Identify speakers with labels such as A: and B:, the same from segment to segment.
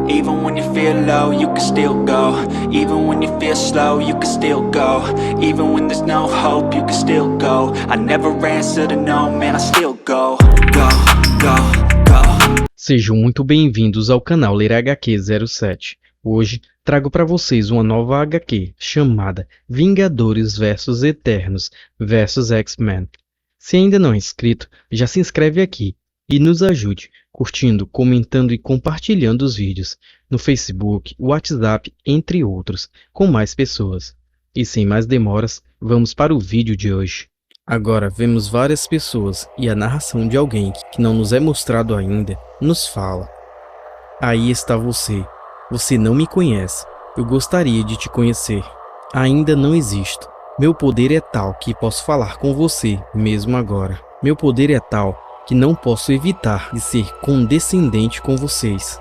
A: Even when you feel low, you can still go. Even when you feel slow, you can still go. Even when there's no hope, you can still go. I never answer to no, man, I still go. Go, go, go.
B: Sejam muito bem-vindos ao canal Ler HQ 07. Hoje trago para vocês uma nova HQ chamada Vingadores vs Eternos vs X-Men. Se ainda não é inscrito, já se inscreve aqui e nos ajude curtindo, comentando e compartilhando os vídeos no Facebook, WhatsApp, entre outros, com mais pessoas. E sem mais demoras, vamos para o vídeo de hoje. Agora vemos várias pessoas e a narração de alguém que não nos é mostrado ainda nos fala: aí está você. Você não me conhece. Eu gostaria de te conhecer. Ainda não existo. Meu poder é tal que posso falar com você mesmo agora. Meu poder é tal que não posso evitar de ser condescendente com vocês.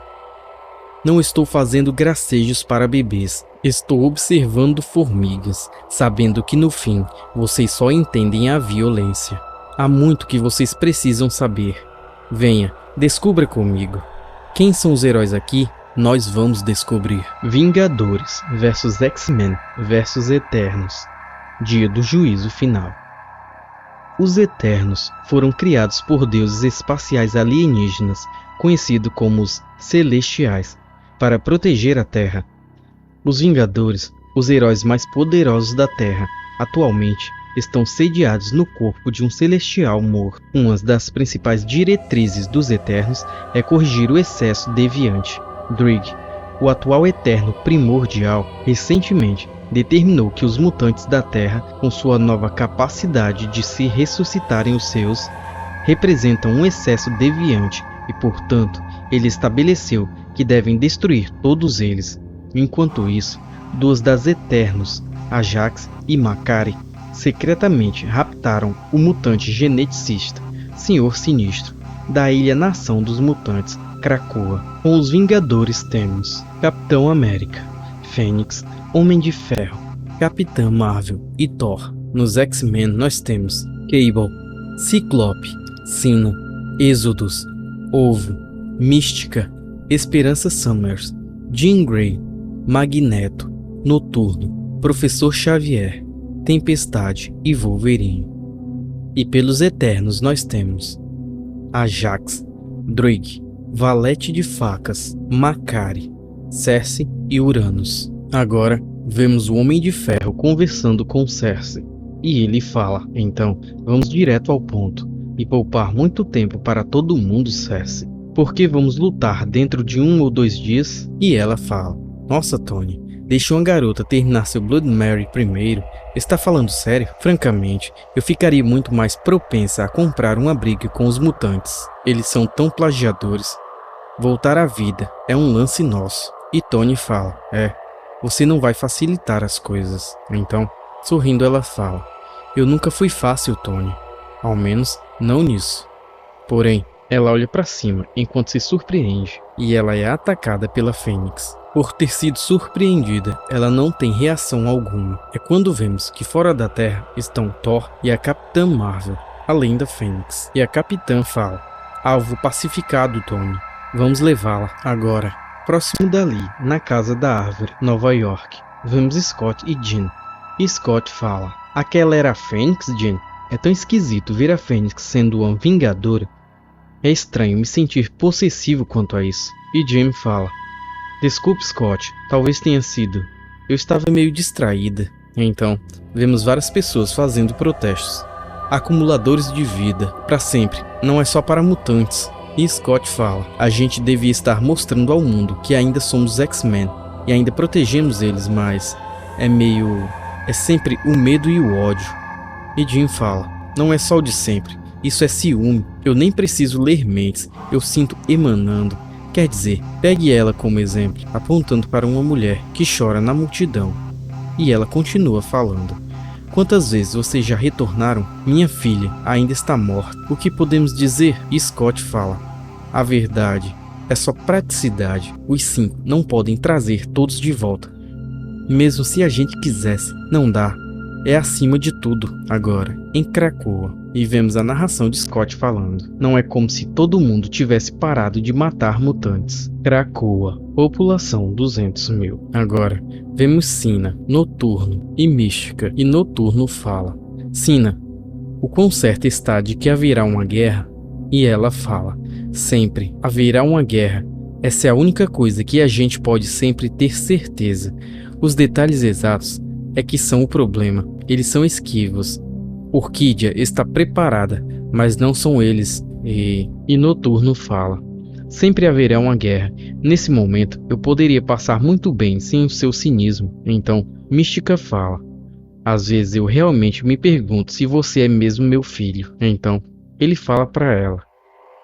B: Não estou fazendo gracejos para bebês. Estou observando formigas, sabendo que no fim vocês só entendem a violência. Há muito que vocês precisam saber. Venha, descubra comigo. Quem são os heróis aqui? Nós vamos descobrir. Vingadores vs X-Men vs Eternos. Dia do juízo final. Os Eternos foram criados por deuses espaciais alienígenas, conhecidos como os Celestiais, para proteger a Terra. Os Vingadores, os heróis mais poderosos da Terra, atualmente estão sediados no corpo de um Celestial morto. Uma das principais diretrizes dos Eternos é corrigir o excesso deviante. Drigg, o atual Eterno primordial, recentemente determinou que os mutantes da Terra, com sua nova capacidade de se ressuscitarem os seus, representam um excesso deviante e, portanto, ele estabeleceu que devem destruir todos eles. Enquanto isso, duas das Eternos, Ajax e Makkari, secretamente raptaram o mutante geneticista, Senhor Sinistro, da Ilha-Nação dos Mutantes, Krakoa. Com os Vingadores temos Capitão América, Fênix, Homem de Ferro, Capitã Marvel e Thor. Nos X-Men nós temos Cable, Ciclope, Sina, Exodus, Ovo, Mística, Esperança Summers, Jean Grey, Magneto, Noturno, Professor Xavier, Tempestade e Wolverine. E pelos Eternos nós temos Ajax, Drake, Valete de Facas, Makkari, Cersei e Uranus. Agora vemos o Homem de Ferro conversando com Cersei e ele fala: então vamos direto ao ponto e poupar muito tempo para todo mundo, Cersei, porque vamos lutar dentro de 1 ou 2 dias. E ela fala: nossa, Tony, deixe uma garota terminar seu Blood Mary primeiro. Está falando sério? Francamente, eu ficaria muito mais propensa a comprar uma briga com os mutantes. Eles são tão plagiadores. Voltar à vida é um lance nosso. E Tony fala: você não vai facilitar as coisas. Então, sorrindo, ela fala: eu nunca fui fácil, Tony. Ao menos, não nisso. Porém, ela olha para cima enquanto se surpreende e ela é atacada pela Fênix. Por ter sido surpreendida, ela não tem reação alguma. É quando vemos que fora da Terra estão Thor e a Capitã Marvel, além da Fênix. E a Capitã fala: alvo pacificado, Tony. Vamos levá-la agora. Próximo dali, na casa da árvore, Nova York, vemos Scott e Jean. E Scott fala: aquela era a Fênix, Jean? É tão esquisito ver a Fênix sendo uma vingadora. É estranho me sentir possessivo quanto a isso. E Jean fala: desculpe, Scott, talvez tenha sido. Eu estava meio distraída. Então, vemos várias pessoas fazendo protestos. Acumuladores de vida, para sempre, não é só para mutantes. E Scott fala: a gente devia estar mostrando ao mundo que ainda somos X-Men e ainda protegemos eles, mas é sempre o medo e o ódio. E Jean fala: não é só o de sempre, isso é ciúme. Eu nem preciso ler mentes, eu sinto emanando. Quer dizer, pegue ela como exemplo, apontando para uma mulher que chora na multidão. E ela continua falando: quantas vezes vocês já retornaram? Minha filha ainda está morta. O que podemos dizer? E Scott fala: a verdade é só praticidade. Os 5 não podem trazer todos de volta. Mesmo se a gente quisesse, não dá. É acima de tudo agora, em Krakoa. e vemos a narração de Scott falando. Não é como se todo mundo tivesse parado de matar mutantes. Krakoa, população 200.000. Agora, vemos Sina, Noturno e Mística, e Noturno fala. Sina, o quão certo está de que haverá uma guerra? E ela fala, sempre haverá uma guerra. Essa é a única coisa que a gente pode sempre ter certeza. Os detalhes exatos é que são o problema. Eles são esquivos. Orquídea está preparada, mas não são eles. E Noturno fala. Sempre haverá uma guerra. Nesse momento, eu poderia passar muito bem sem o seu cinismo. Então, Mística fala. Às vezes eu realmente me pergunto se você é mesmo meu filho. Então, ele fala para ela.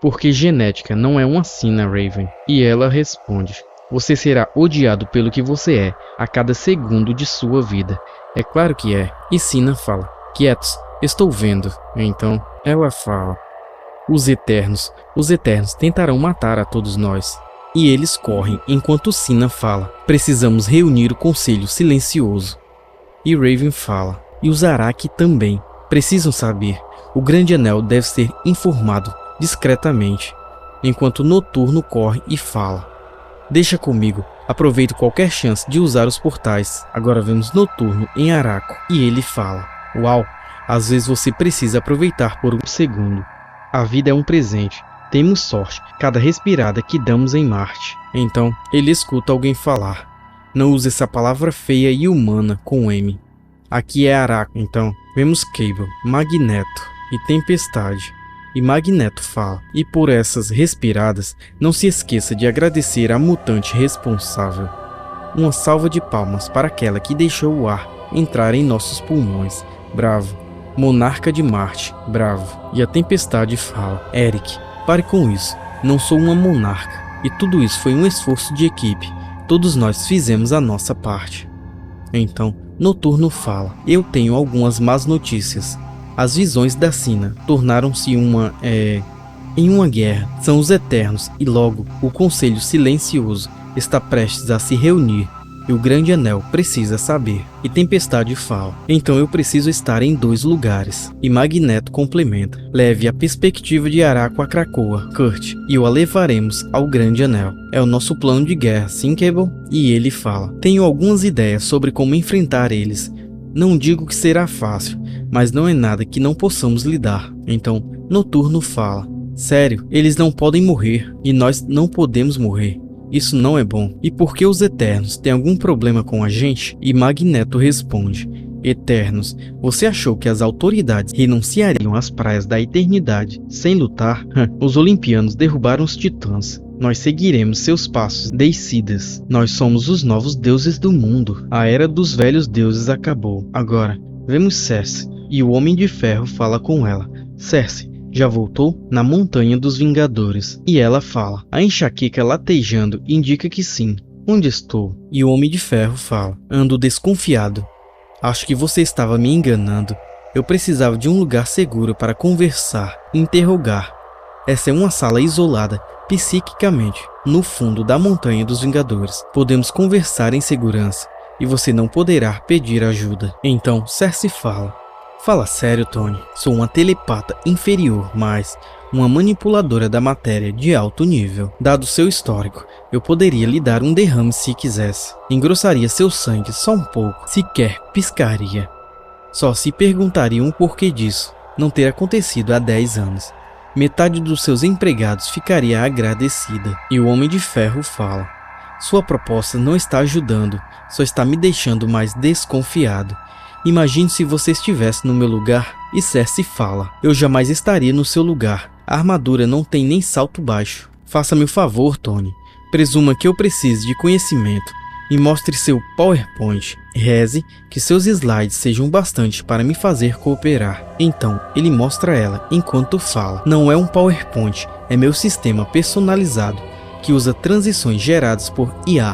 B: Porque genética não é uma sina, Raven. E ela responde. Você será odiado pelo que você é a cada segundo de sua vida. É claro que é. E Sina fala. Quietos, estou vendo. Então, ela fala. Os Eternos tentarão matar a todos nós. E eles correm enquanto Sina fala. Precisamos reunir o Conselho Silencioso. E Raven fala. E os Araki também. Precisam saber. O Grande Anel deve ser informado discretamente. Enquanto Noturno corre e fala. Deixa comigo. Aproveito qualquer chance de usar os portais. Agora vemos Noturno em Araco. E ele fala. Uau, às vezes você precisa aproveitar por um segundo. A vida é um presente. Temos sorte, cada respirada que damos em Marte. Então, ele escuta alguém falar. Não use essa palavra feia e humana com M. Aqui é Araco. Então, vemos Cable, Magneto e Tempestade. E Magneto fala. E por essas respiradas, não se esqueça de agradecer à mutante responsável. Uma salva de palmas para aquela que deixou o ar entrar em nossos pulmões. Bravo. Monarca de Marte. Bravo. E a Tempestade fala. Eric, pare com isso. Não sou uma monarca. E tudo isso foi um esforço de equipe. Todos nós fizemos a nossa parte. Então, Noturno fala. Eu tenho algumas más notícias. As visões da Sina tornaram-se em uma guerra. São os Eternos e logo o Conselho Silencioso está prestes a se reunir. E o Grande Anel precisa saber. E Tempestade fala. Então eu preciso estar em 2 lugares. E Magneto complementa. Leve a perspectiva de Araco a Krakoa, Kurt, e o a levaremos ao Grande Anel. É o nosso plano de guerra, sim, Cable? E ele fala. Tenho algumas ideias sobre como enfrentar eles. Não digo que será fácil, mas não é nada que não possamos lidar. Então, Noturno fala. Sério, eles não podem morrer. E nós não podemos morrer. Isso não é bom. E por que os Eternos têm algum problema com a gente? E Magneto responde. Eternos, você achou que as autoridades renunciariam às praias da eternidade sem lutar? Os Olimpianos derrubaram os Titãs. Nós seguiremos seus passos, Deicidas. Nós somos os novos deuses do mundo. A era dos velhos deuses acabou. Agora, vemos Cersei. E o Homem de Ferro fala com ela. Cersei, já voltou? Na Montanha dos Vingadores. E ela fala. A enxaqueca latejando indica que sim. Onde estou? E o Homem de Ferro fala. Ando desconfiado. Acho que você estava me enganando. Eu precisava de um lugar seguro para conversar, interrogar. Essa é uma sala isolada, psiquicamente, no fundo da Montanha dos Vingadores. Podemos conversar em segurança, e você não poderá pedir ajuda. Então, Cersei fala. Fala sério, Tony. Sou uma telepata inferior, mas uma manipuladora da matéria de alto nível. Dado seu histórico, eu poderia lhe dar um derrame se quisesse. Engrossaria seu sangue só um pouco, sequer piscaria. Só se perguntariam o porquê disso não ter acontecido há 10 anos. Metade dos seus empregados ficaria agradecida. E o Homem de Ferro fala. Sua proposta não está ajudando, só está me deixando mais desconfiado. Imagine se você estivesse no meu lugar. E Cersei fala. Eu jamais estaria no seu lugar. A armadura não tem nem salto baixo. Faça-me o favor, Tony. Presuma que eu precise de conhecimento. E mostre seu PowerPoint. Reze que seus slides sejam bastante para me fazer cooperar. Então, ele mostra ela enquanto fala. Não é um PowerPoint, é meu sistema personalizado, que usa transições geradas por IA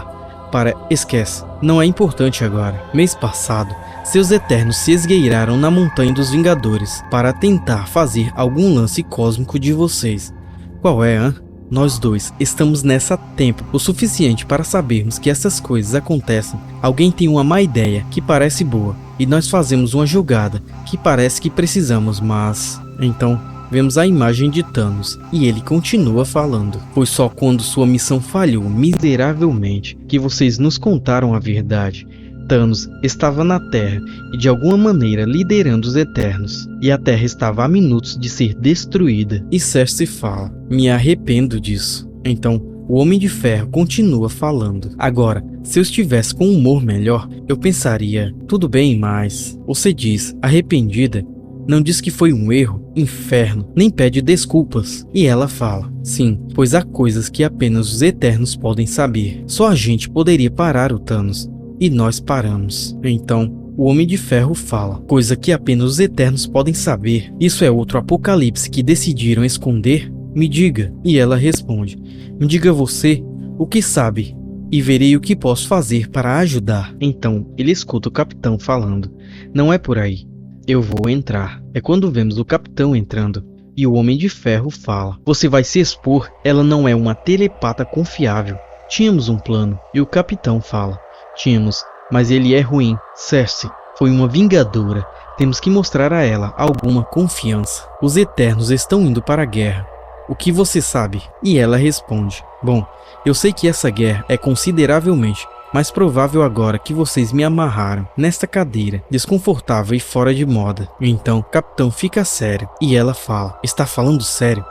B: para... Esquece, não é importante agora. Mês passado, seus Eternos se esgueiraram na Montanha dos Vingadores para tentar fazer algum lance cósmico de vocês. Qual é, hã? Nós dois estamos nessa há tempo o suficiente para sabermos que essas coisas acontecem. Alguém tem uma má ideia que parece boa e nós fazemos uma jogada que parece que precisamos, mas... Então, vemos a imagem de Thanos e ele continua falando. Foi só quando sua missão falhou miseravelmente que vocês nos contaram a verdade. Thanos estava na Terra e de alguma maneira liderando os Eternos, e a Terra estava a minutos de ser destruída. E Cersei fala: me arrependo disso. Então, o Homem de Ferro continua falando. Agora, se eu estivesse com um humor melhor, eu pensaria: tudo bem, mas... Você diz, arrependida, não diz que foi um erro, inferno, nem pede desculpas. E ela fala: sim, pois há coisas que apenas os Eternos podem saber. Só a gente poderia parar o Thanos. E nós paramos. Então, o Homem de Ferro fala: coisa que apenas os Eternos podem saber. Isso é outro apocalipse que decidiram esconder? Me diga. E ela responde: me diga você o que sabe e verei o que posso fazer para ajudar. Então, ele escuta o capitão falando: não é por aí. Eu vou entrar. É quando vemos o capitão entrando e o Homem de Ferro fala: você vai se expor, ela não é uma telepata confiável. Tínhamos um plano. E o capitão fala: tínhamos, mas ele é ruim. Cersei foi uma vingadora. Temos que mostrar a ela alguma confiança. Os Eternos estão indo para a guerra. O que você sabe? E ela responde: bom, eu sei que essa guerra é consideravelmente mais provável agora que vocês me amarraram nesta cadeira, desconfortável e fora de moda. Então, o capitão fica sério e ela fala: está falando sério?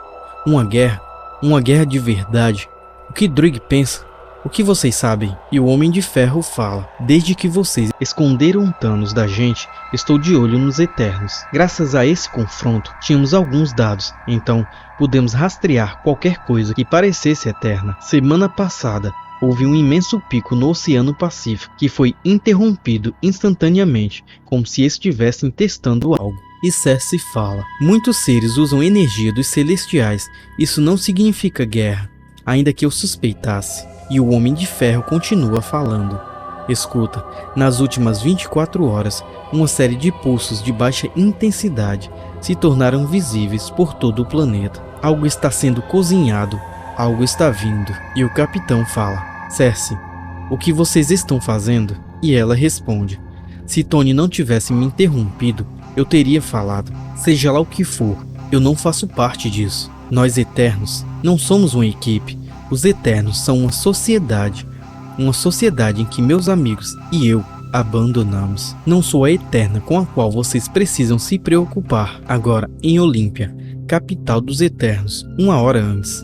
B: Uma guerra? Uma guerra de verdade? O que Druig pensa? O que vocês sabem? E o Homem de Ferro fala: desde que vocês esconderam Thanos da gente, estou de olho nos Eternos. Graças a esse confronto, tínhamos alguns dados, então pudemos rastrear qualquer coisa que parecesse eterna. Semana passada, houve um imenso pico no Oceano Pacífico que foi interrompido instantaneamente, como se estivessem testando algo. E Cersei fala: muitos seres usam energia dos celestiais, isso não significa guerra, ainda que eu suspeitasse. E o Homem de Ferro continua falando: escuta, nas últimas 24 horas, uma série de pulsos de baixa intensidade se tornaram visíveis por todo o planeta. Algo está sendo cozinhado, algo está vindo. E o capitão fala: Cersei, o que vocês estão fazendo? E ela responde: se Tony não tivesse me interrompido, eu teria falado. Seja lá o que for, eu não faço parte disso. Nós Eternos não somos uma equipe. Os Eternos são uma sociedade em que meus amigos e eu abandonamos. Não sou a Eterna com a qual vocês precisam se preocupar. Agora, em Olímpia, capital dos Eternos, uma hora antes,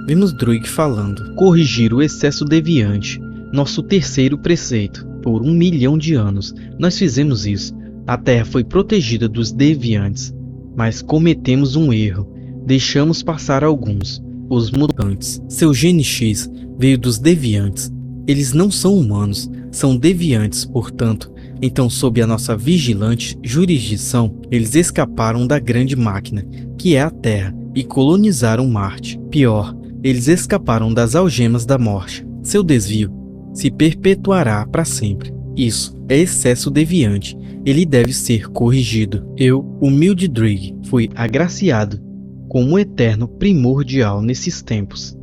B: vemos Druig falando: corrigir o excesso deviante, nosso terceiro preceito. Por 1 milhão de anos, nós fizemos isso. A Terra foi protegida dos deviantes, mas cometemos um erro. Deixamos passar alguns. Os mutantes. Seu gene X veio dos deviantes. Eles não são humanos, são deviantes, portanto. Então, sob a nossa vigilante jurisdição, eles escaparam da grande máquina, que é a Terra, e colonizaram Marte. Pior, eles escaparam das algemas da morte. Seu desvio se perpetuará para sempre. Isso é excesso deviante. Ele deve ser corrigido. Eu, humilde Druig, fui agraciado como eterno primordial nesses tempos.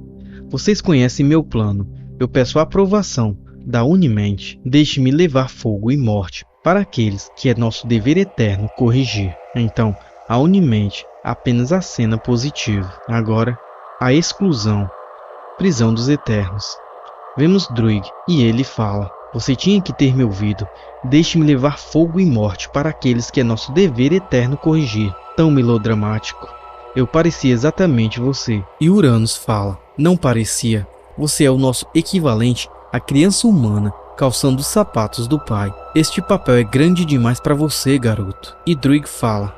B: Vocês conhecem meu plano. Eu peço a aprovação da Unimente. Deixe-me levar fogo e morte para aqueles que é nosso dever eterno corrigir. Então, a Unimente apenas acena positivo. Agora, a exclusão. Prisão dos Eternos. Vemos Druig e ele fala: você tinha que ter me ouvido. Deixe-me levar fogo e morte para aqueles que é nosso dever eterno corrigir. Tão melodramático. Eu parecia exatamente você. E Uranus fala: não parecia. Você é o nosso equivalente à criança humana calçando os sapatos do pai. Este papel é grande demais para você, garoto. E Druig fala: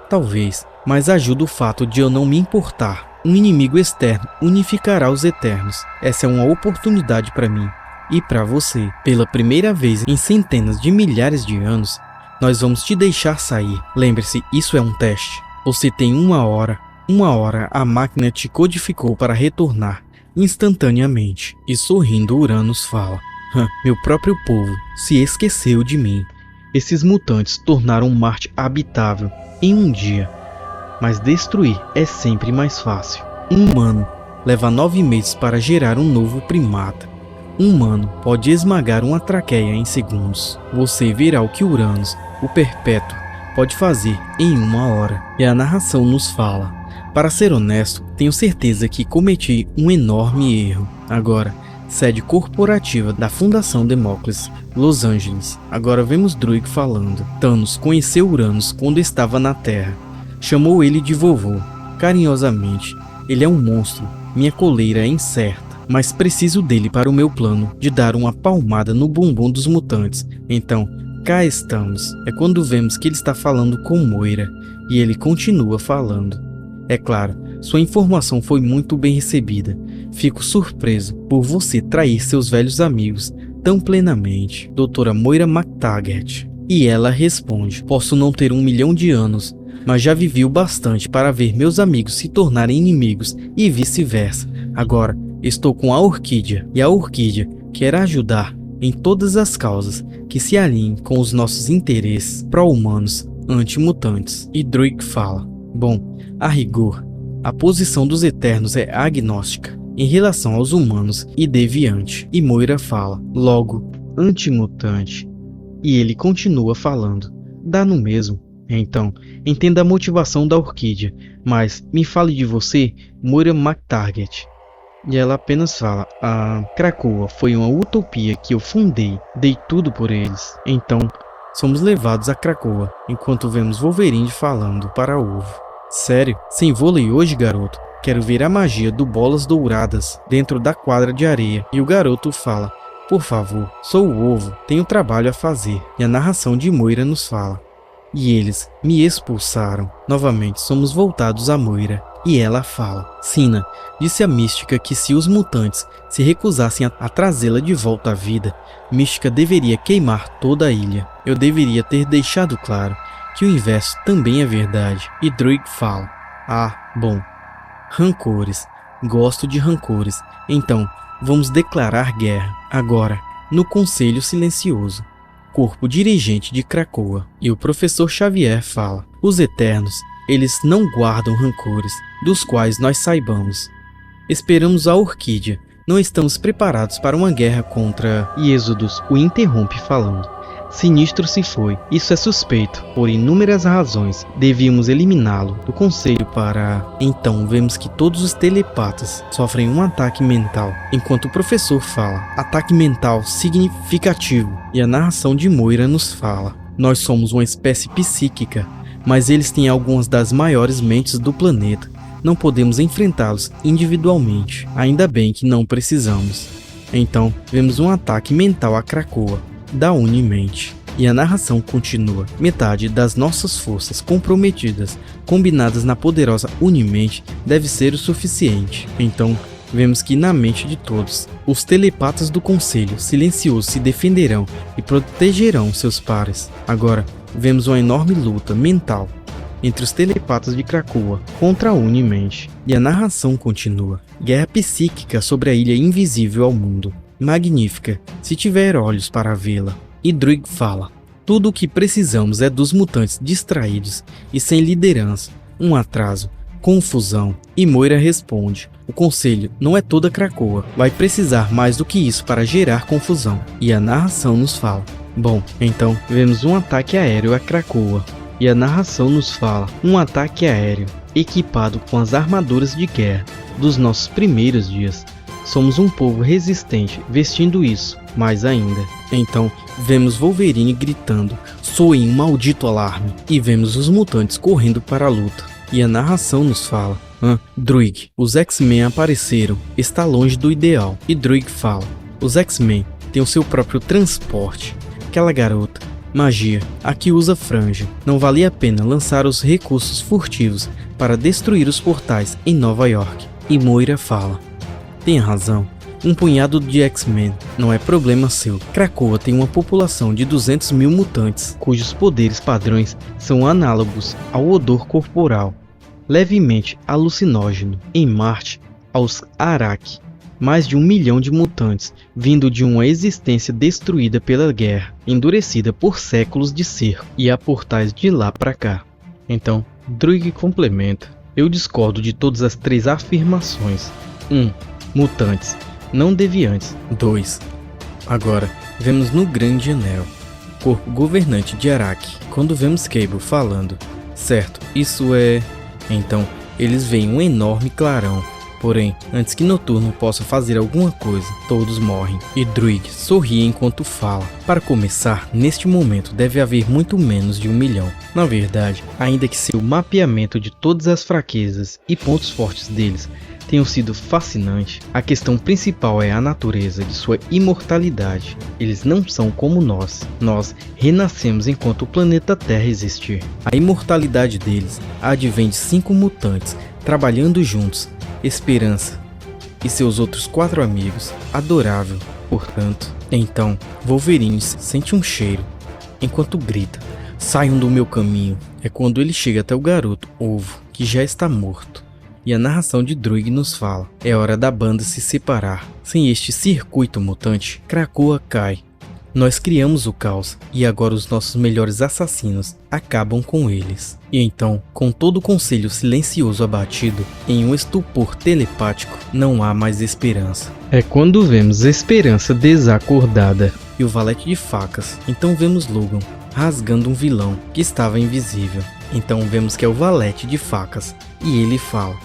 B: talvez, mas ajuda o fato de eu não me importar. Um inimigo externo unificará os Eternos. Essa é uma oportunidade para mim e para você. Pela primeira vez em centenas de milhares de anos, nós vamos te deixar sair. Lembre-se, isso é um teste. Você tem 1 hora. 1 hora a máquina te codificou para retornar instantaneamente. E sorrindo, Uranus fala: meu próprio povo se esqueceu de mim. Esses mutantes tornaram Marte habitável em um dia. Mas destruir é sempre mais fácil. Um humano leva 9 meses para gerar um novo primata. Um humano pode esmagar uma traqueia em segundos. Você verá o que Uranus, o Perpétuo, pode fazer em 1 hora. E a narração nos fala: para ser honesto, tenho certeza que cometi um enorme erro. Agora, sede corporativa da Fundação Demócles, Los Angeles. Agora vemos Druig falando. Thanos conheceu Uranus quando estava na Terra. Chamou ele de vovô, carinhosamente. Ele é um monstro, minha coleira é incerta, mas preciso dele para o meu plano de dar uma palmada no bumbum dos mutantes. Então, cá estamos. É quando vemos que ele está falando com Moira, e ele continua falando. É claro, sua informação foi muito bem recebida. Fico surpreso por você trair seus velhos amigos tão plenamente, Doutora Moira MacTaggert. E ela responde: posso não ter 1 milhão de anos, mas já vivi o bastante para ver meus amigos se tornarem inimigos e vice-versa. Agora, estou com a Orquídea, e a Orquídea quer ajudar em todas as causas que se alinhem com os nossos interesses pró-humanos anti-mutantes. E Druig fala: bom, a rigor, a posição dos Eternos é agnóstica em relação aos humanos e deviante. E Moira fala: logo, antimutante. E ele continua falando: dá no mesmo. Então, entenda a motivação da Orquídea, mas me fale de você, Moira MacTaggert. E ela apenas fala: a Krakoa foi uma utopia que eu fundei, dei tudo por eles. Então, somos levados a Krakoa, enquanto vemos Wolverine falando para o Ovo: sério? Sem vôlei hoje, garoto? Quero ver a magia do Bolas Douradas dentro da quadra de areia. E o garoto fala: por favor, sou o Ovo, tenho trabalho a fazer. E a narração de Moira nos fala: e eles me expulsaram. Novamente somos voltados a Moira, e ela fala: Sina, disse a Mística que se os mutantes se recusassem a trazê-la de volta à vida, Mística deveria queimar toda a ilha. Eu deveria ter deixado claro que o inverso também é verdade. E Druig fala: ah, bom, rancores, gosto de rancores, então vamos declarar guerra. Agora, no Conselho Silencioso, corpo dirigente de Krakoa. E o professor Xavier fala: os Eternos, eles não guardam rancores, dos quais nós saibamos. Esperamos a Orquídea, não estamos preparados para uma guerra contra... E Êxodos o interrompe falando: Sinistro se foi, isso é suspeito, por inúmeras razões, devíamos eliminá-lo do conselho para... Então vemos que todos os telepatas sofrem um ataque mental, enquanto o professor fala: ataque mental significativo. E a narração de Moira nos fala: nós somos uma espécie psíquica, mas eles têm algumas das maiores mentes do planeta. Não podemos enfrentá-los individualmente, ainda bem que não precisamos. Então vemos um ataque mental a Krakoa da Unimente. E a narração continua: metade das nossas forças comprometidas, combinadas na poderosa Unimente, deve ser o suficiente. Então, vemos que na mente de todos, os telepatas do Conselho Silencioso se defenderão e protegerão seus pares. Agora, vemos uma enorme luta mental entre os telepatas de Krakoa contra a Unimente. E a narração continua: guerra psíquica sobre a ilha invisível ao mundo. Magnífica, se tiver olhos para vê-la. E Druig fala: tudo o que precisamos é dos mutantes distraídos e sem liderança, um atraso, confusão. E Moira responde: o conselho não é toda Krakoa, vai precisar mais do que isso para gerar confusão. E a narração nos fala: bom, então vemos um ataque aéreo a Krakoa. E a narração nos fala: um ataque aéreo equipado com as armaduras de guerra dos nossos primeiros dias. Somos um povo resistente vestindo isso, mais ainda. Então, vemos Wolverine gritando: soem um maldito alarme. E vemos os mutantes correndo para a luta. E a narração nos fala: Druig, os X-Men apareceram, está longe do ideal. E Druig fala: os X-Men têm o seu próprio transporte. Aquela garota, magia, a que usa franja. Não valia a pena lançar os recursos furtivos para destruir os portais em Nova York. E Moira fala: tem razão, um punhado de X-Men não é problema seu. Krakoa tem uma população de 200 mil mutantes, cujos poderes padrões são análogos ao odor corporal, levemente alucinógeno. Em Marte, aos Arak, mais de 1 milhão de mutantes, vindo de uma existência destruída pela guerra, endurecida por séculos de cerco, e há portais de lá para cá. Então, Druig complementa: eu discordo de todas as 3 afirmações. 1. Mutantes, não deviantes. 2. Agora, vemos no Grande Anel.
C: corpo governante de Araki. Quando vemos Cable falando, certo, isso é... Então, eles veem um enorme clarão. Porém, antes que Noturno possa fazer alguma coisa, todos morrem. E Druig sorri enquanto fala. Para começar, neste momento deve haver muito menos de 1 milhão. Na verdade, ainda que seu mapeamento de todas as fraquezas e pontos fortes deles tenham sido fascinante, a questão principal é a natureza de sua imortalidade. Eles não são como nós. Nós renascemos enquanto o planeta Terra existir. A imortalidade deles advém de 5 mutantes trabalhando juntos. Esperança e seus outros 4 amigos. Adorável, portanto. Então, Wolverine sente um cheiro, enquanto grita, saiam do meu caminho. É quando ele chega até o garoto, Ovo, que já está morto. E a narração de Druig nos fala, é hora da banda se separar. Sem este circuito mutante, Krakoa cai. Nós criamos o caos, e agora os nossos melhores assassinos acabam com eles. E então, com todo o conselho silencioso abatido, em um estupor telepático, não há mais esperança.
B: É quando vemos Esperança desacordada.
C: E o valete de facas. Então vemos Logan rasgando um vilão que estava invisível. Então vemos que é o valete de facas. E ele fala,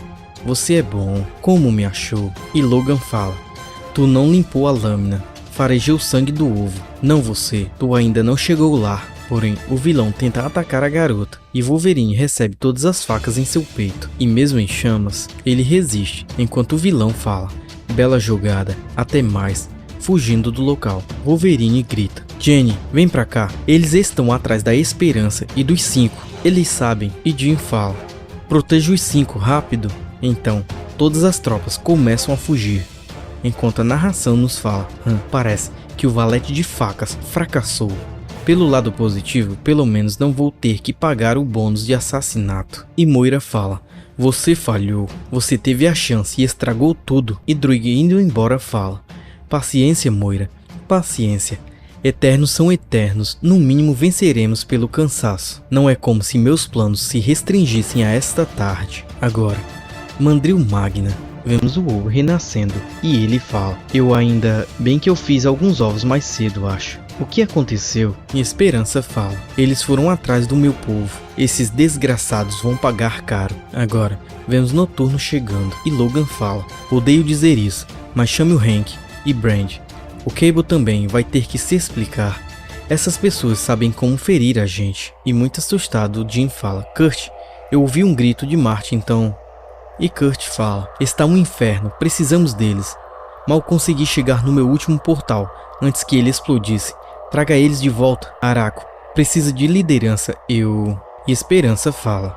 C: você é bom, como me achou? E Logan fala, tu não limpou a lâmina. Farejou o sangue do ovo. Não você, tu ainda não chegou lá. Porém, o vilão tenta atacar a garota e Wolverine recebe todas as facas em seu peito. E mesmo em chamas, ele resiste, enquanto o vilão fala, bela jogada, até mais, fugindo do local. Wolverine grita, Jenny, vem pra cá. Eles estão atrás da Esperança e dos 5. Eles sabem. E Jean fala, proteja os 5, rápido. Então, todas as tropas começam a fugir. Enquanto a narração nos fala, parece que o valete de facas fracassou. Pelo lado positivo, pelo menos não vou ter que pagar o bônus de assassinato. E Moira fala, você falhou, você teve a chance e estragou tudo. E Druig indo embora fala, paciência Moira, paciência. Eternos são eternos, no mínimo venceremos pelo cansaço. Não é como se meus planos se restringissem a esta tarde. Agora, Mandril Magna. Vemos o ovo renascendo e ele fala, bem que eu fiz alguns ovos mais cedo, acho. O que aconteceu? E Esperança fala, eles foram atrás do meu povo. Esses desgraçados vão pagar caro. Agora, vemos Noturno chegando e Logan fala, odeio dizer isso, mas chame o Hank e Brand. O Cable também vai ter que se explicar. Essas pessoas sabem como ferir a gente. E muito assustado, Jim fala, Kurt, eu ouvi um grito de Marte então... E Kurt fala, está um inferno, precisamos deles. Mal consegui chegar no meu último portal, antes que ele explodisse. Traga eles de volta, Araco. Precisa de liderança, E Esperança fala,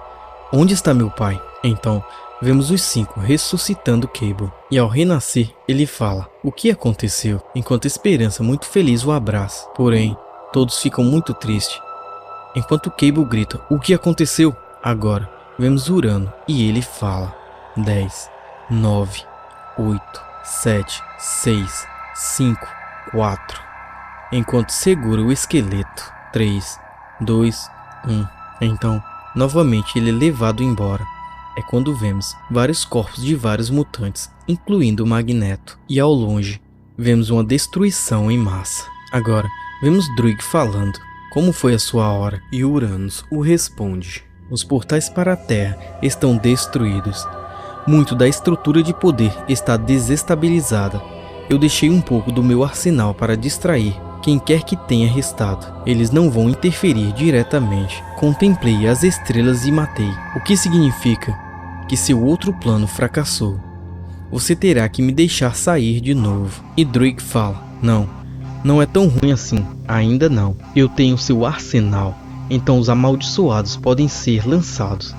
C: onde está meu pai? Então, vemos os 5 ressuscitando Cable. E ao renascer, ele fala, o que aconteceu? Enquanto Esperança muito feliz o abraça. Porém, todos ficam muito tristes. Enquanto Cable grita, o que aconteceu? Agora, vemos Urano e ele fala, 10, 9, 8, 7, 6, 5, 4. Enquanto segura o esqueleto. 3, 2, 1. Então, novamente ele é levado embora. É quando vemos vários corpos de vários mutantes, incluindo o Magneto. E ao longe, vemos uma destruição em massa. Agora, vemos Druig falando, como foi a sua hora? E Uranus o responde. Os portais para a Terra estão destruídos. Muito da estrutura de poder está desestabilizada. Eu deixei um pouco do meu arsenal para distrair quem quer que tenha restado. Eles não vão interferir diretamente. Contemplei as estrelas e matei. O que significa que seu outro plano fracassou. Você terá que me deixar sair de novo. E Druig fala, não é tão ruim assim. Ainda não. Eu tenho seu arsenal. Então os amaldiçoados podem ser lançados.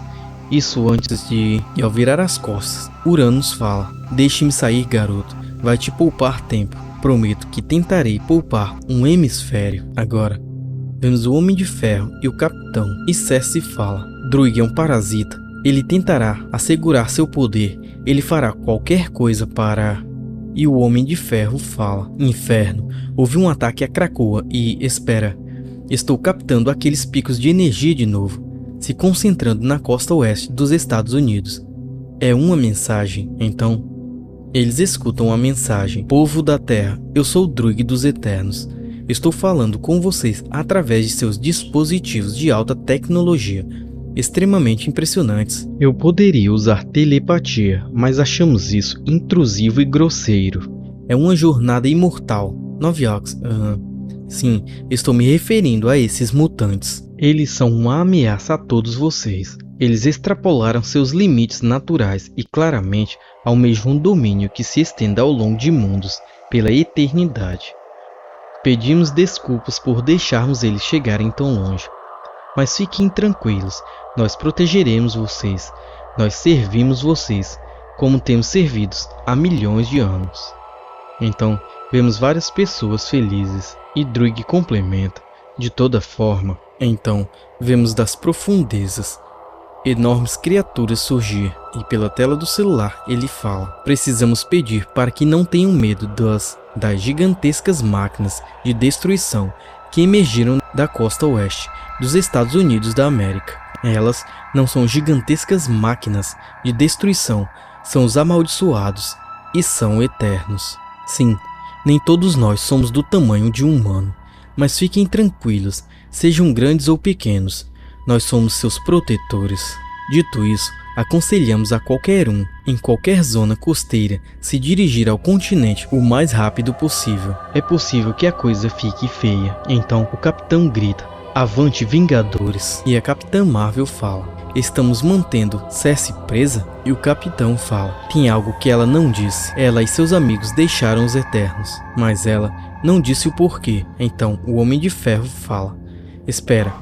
C: Isso antes de... E ao virar as costas, Uranus fala, deixe-me sair, garoto. Vai te poupar tempo. Prometo que tentarei poupar um hemisfério. Agora, vemos o Homem de Ferro e o Capitão. E Cersei fala, Druig é um parasita. Ele tentará assegurar seu poder. Ele fará qualquer coisa para... E o Homem de Ferro fala, inferno. Houve um ataque a Krakoa e... Espera. Estou captando aqueles picos de energia de novo. Se concentrando na costa oeste dos Estados Unidos. É uma mensagem. Então, eles escutam a mensagem. Povo da Terra, eu sou o Druig dos Eternos. Estou falando com vocês através de seus dispositivos de alta tecnologia, extremamente impressionantes.
B: Eu poderia usar telepatia, mas achamos isso intrusivo e grosseiro.
C: É uma jornada imortal. Noviox, sim, estou me referindo a esses mutantes.
B: Eles são uma ameaça a todos vocês. Eles extrapolaram seus limites naturais e claramente almejam um domínio que se estenda ao longo de mundos, pela eternidade. Pedimos desculpas por deixarmos eles chegarem tão longe. Mas fiquem tranquilos, nós protegeremos vocês. Nós servimos vocês, como temos servido há milhões de anos. Então, vemos várias pessoas felizes, e Druig complementa. De toda forma,
C: então, vemos das profundezas enormes criaturas surgir, e pela tela do celular ele fala: precisamos pedir para que não tenham medo das gigantescas máquinas de destruição que emergiram da costa oeste dos Estados Unidos da América. Elas não são gigantescas máquinas de destruição, são os amaldiçoados e são eternos. Sim, nem todos nós somos do tamanho de um humano, mas fiquem tranquilos, sejam grandes ou pequenos, nós somos seus protetores. Dito isso, aconselhamos a qualquer um, em qualquer zona costeira, se dirigir ao continente o mais rápido possível.
B: É possível que a coisa fique feia. Então o capitão grita: avante, Vingadores!
C: E a Capitã Marvel fala: estamos mantendo Cersei presa? E o capitão fala: tem algo que ela não disse. Ela e seus amigos deixaram os Eternos, mas ela não disse o porquê. Então o Homem de Ferro fala: espera,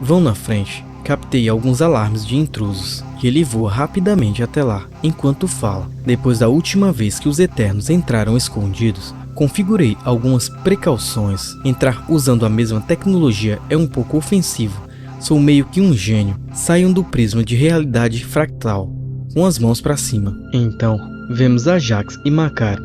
C: vão na frente. Captei alguns alarmes de intrusos, e ele voa rapidamente até lá, enquanto fala: depois da última vez que os Eternos entraram escondidos, configurei algumas precauções. Entrar usando a mesma tecnologia é um pouco ofensivo. Sou meio que um gênio. Saiam do prisma de realidade fractal, com as mãos para cima.
B: Então, vemos a Jax e Makkari,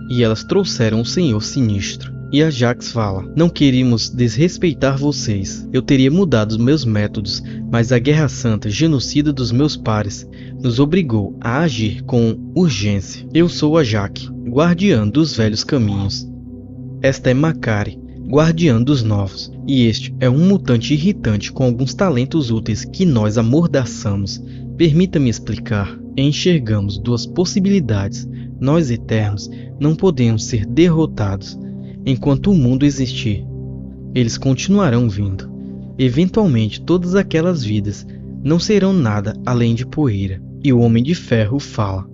B: e elas trouxeram o Senhor Sinistro. E a Jax fala: não queríamos desrespeitar vocês. Eu teria mudado os meus métodos, mas a Guerra Santa, genocida dos meus pares, nos obrigou a agir com urgência. Eu sou a Jaque, guardiã dos velhos caminhos. Esta é Makkari, guardiã dos novos. E este é um mutante irritante com alguns talentos úteis que nós amordaçamos. Permita-me explicar. Enxergamos duas possibilidades. Nós Eternos não podemos ser derrotados. Enquanto o mundo existir, eles continuarão vindo. Eventualmente todas aquelas vidas não serão nada além de poeira. E o Homem de Ferro fala: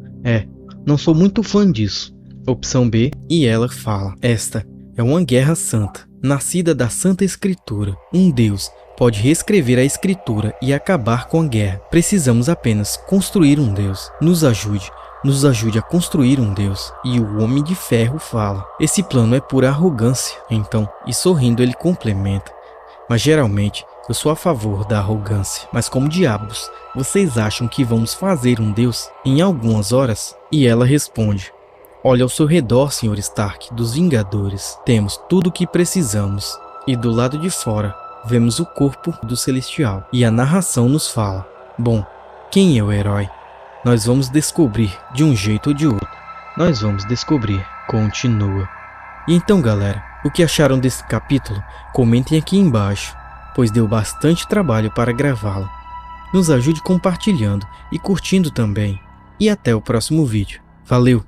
B: não sou muito fã disso. Opção B.
C: E ela fala: esta é uma guerra santa, nascida da Santa Escritura. Um Deus pode reescrever a Escritura e acabar com a guerra. Precisamos apenas construir um Deus. Nos ajude a construir um Deus. E o Homem de Ferro fala: esse plano é pura arrogância. Então, e sorrindo ele complementa: mas geralmente eu sou a favor da arrogância. Mas como diabos vocês acham que vamos fazer um Deus em algumas horas? E ela responde: olha ao seu redor, Sr. Stark, dos Vingadores. Temos tudo o que precisamos. E do lado de fora, vemos o corpo do Celestial. E a narração nos fala: bom, quem é o herói? Nós vamos descobrir de um jeito ou de outro.
B: Nós vamos descobrir. Continua.
C: E então, galera, o que acharam desse capítulo? Comentem aqui embaixo, pois deu bastante trabalho para gravá-lo. Nos ajude compartilhando e curtindo também. E até o próximo vídeo. Valeu!